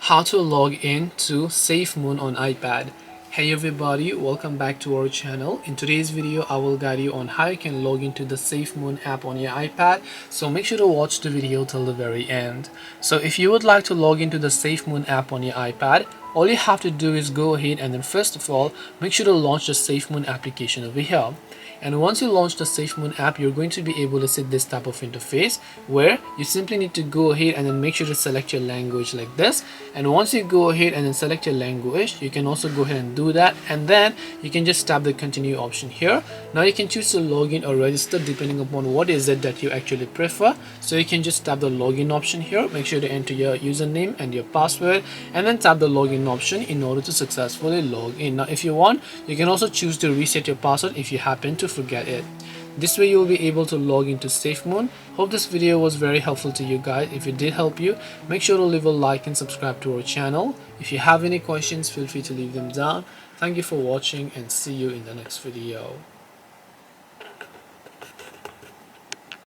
How to log in to SafeMoon on iPad. Hey everybody, welcome back to our channel. In today's video I will guide you on how you can log into the SafeMoon app on your iPad, so make sure to watch the video till the very end. So if you would like to log into the SafeMoon app on your iPad, all you have to do is go ahead and then first of all make sure to launch the SafeMoon application over here. And once you launch the SafeMoon app, you're going to be able to see this type of interface where you simply need to go ahead and then make sure to select your language like this. And once you go ahead and then select your language, you can also go ahead and do that, and then you can just tap the continue option here. Now you can choose to log in or register depending upon what is it that you actually prefer. So you can just tap the login option here, make sure to enter your username and your password, and then tap the login option in order to successfully log in. Now if you want, you can also choose to reset your password if you happen to forget it. This way you will be able to log into SafeMoon. Hope this video was very helpful to you guys. If it did help you, make sure to leave a like and subscribe to our channel. If you have any questions, feel free to leave them down. Thank you for watching and see you in the next video.